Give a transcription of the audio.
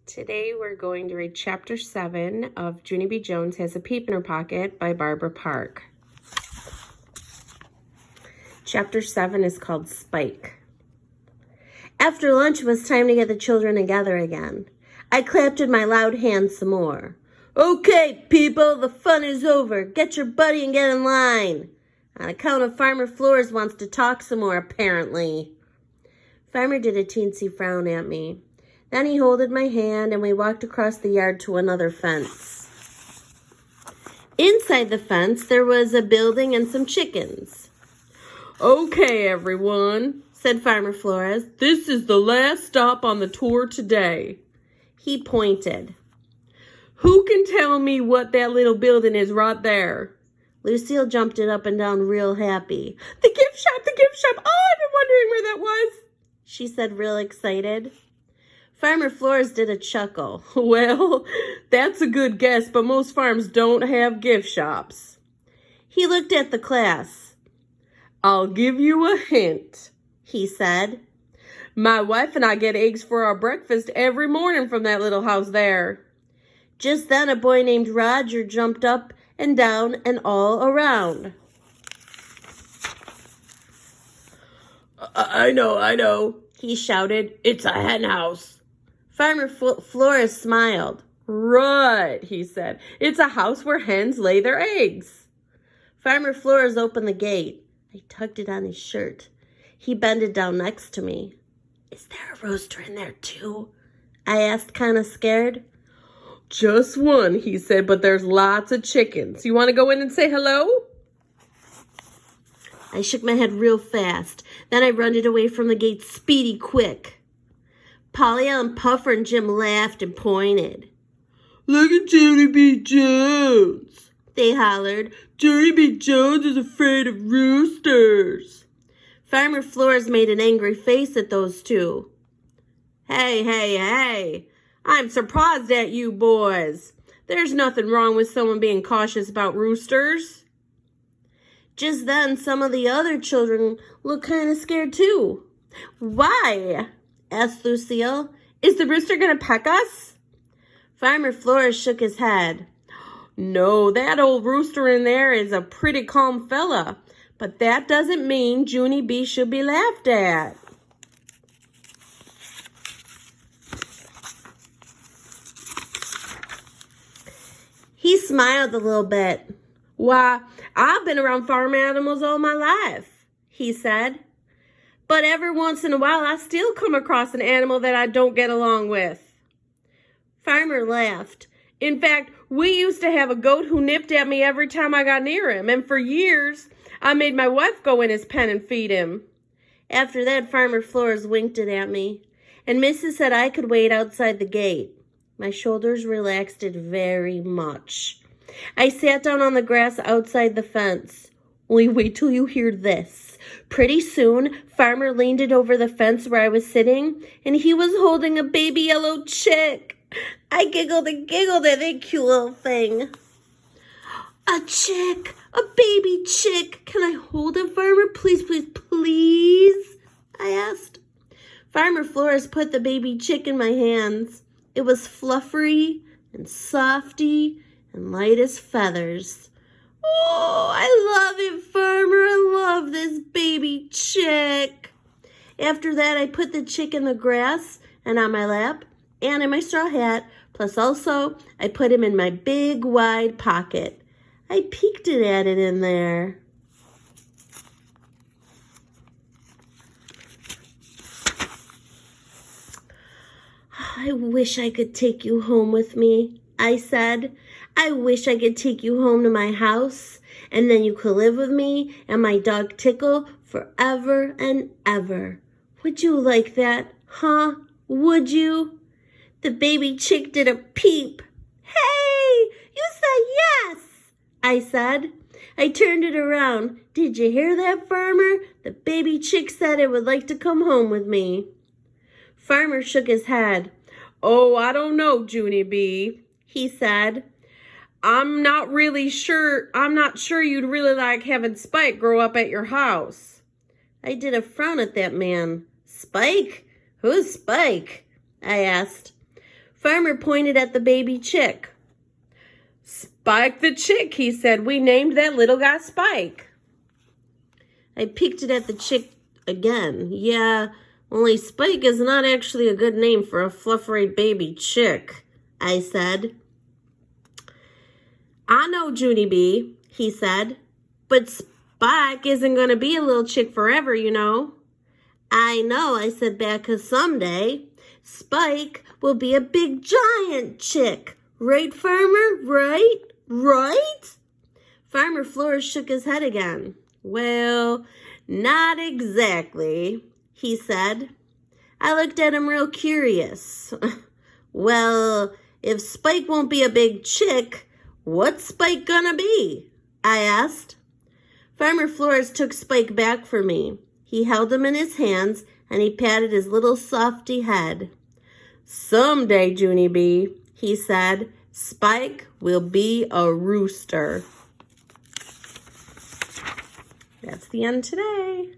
Today we're going to read Chapter 7 of Junie B. Jones Has a Peep in Her Pocket by Barbara Park. Chapter 7 is called Spike. After lunch, it was time to get the children together again. I clapped in my loud hands some more. Okay, people, the fun is over. Get your buddy and get in line. On account of Farmer Flores wants to talk some more, apparently. Farmer did a teensy frown at me. Then he holded my hand and we walked across the yard to another fence. Inside the fence, there was a building and some chickens. Okay, everyone, said Farmer Flores. This is the last stop on the tour today. He pointed. Who can tell me what that little building is right there? Lucille jumped it up and down real happy. The gift shop, the gift shop. Oh, I've been wondering where that was, she said real excited. Farmer Flores did a chuckle. Well, that's a good guess, but most farms don't have gift shops. He looked at the class. I'll give you a hint, he said. My wife and I get eggs for our breakfast every morning from that little house there. Just then a boy named Roger jumped up and down and all around. I know, he shouted. It's a hen house. Farmer Flores smiled. Right, he said. It's a house where hens lay their eggs. Farmer Flores opened the gate. I tugged it on his shirt. He bended down next to me. Is there a rooster in there too? I asked, kind of scared. Just one, he said, but there's lots of chickens. You want to go in and say hello? I shook my head real fast. Then I runned away from the gate speedy quick. Polly and Puffer and Jim laughed and pointed. Look at Junie B. Jones, they hollered. Junie B. Jones is afraid of roosters. Farmer Flores made an angry face at those two. Hey, I'm surprised at you boys. There's nothing wrong with someone being cautious about roosters. Just then, some of the other children looked kind of scared too. Why? Asked Lucille. Is the rooster going to peck us? Farmer Flores shook his head. No, that old rooster in there is a pretty calm fella, but that doesn't mean Junie B should be laughed at. He smiled a little bit. Why, I've been around farm animals all my life, he said. But every once in a while, I still come across an animal that I don't get along with. Farmer laughed. In fact, we used to have a goat who nipped at me every time I got near him, and for years, I made my wife go in his pen and feed him. After that, Farmer Flores winked it at me, and Mrs. said I could wait outside the gate. My shoulders relaxed it very much. I sat down on the grass outside the fence. Only wait till you hear this. Pretty soon, Farmer leaned it over the fence where I was sitting, and he was holding a baby yellow chick. I giggled and giggled at that cute little thing. A chick, a baby chick. Can I hold it, Farmer? Please, please, please, I asked. Farmer Flores put the baby chick in my hands. It was fluffery and softy and light as feathers. Oh, I love it, Farmer. I love this baby chick. After that, I put the chick in the grass and on my lap and in my straw hat. Plus also, I put him in my big, wide pocket. I peeked at it in there. I wish I could take you home with me, I said. I wish I could take you home to my house, and then you could live with me and my dog Tickle forever and ever. Would you like that, huh? Would you? The baby chick did a peep. Hey, you said yes, I said. I turned it around. Did you hear that, Farmer? The baby chick said it would like to come home with me. Farmer shook his head. Oh, I don't know, Junie B, he said. I'm not sure you'd really like having Spike grow up at your house. I did a frown at that man. Spike? Who's Spike? I asked. Farmer pointed at the baby chick. Spike the chick, he said. We named that little guy Spike. I peeked at the chick again. Yeah, only Spike is not actually a good name for a fluffery baby chick, I said. I know, Junie B, he said, but Spike isn't going to be a little chick forever, you know. I know, I said back, 'cause someday Spike will be a big giant chick. Right, Farmer? Right? Right? Farmer Flores shook his head again. Well, not exactly, he said. I looked at him real curious. Well, if Spike won't be a big chick, what's Spike gonna be? I asked. Farmer Flores took Spike back for me. He held him in his hands and he patted his little softy head. Someday, Junie B, he said, Spike will be a rooster. That's the end today.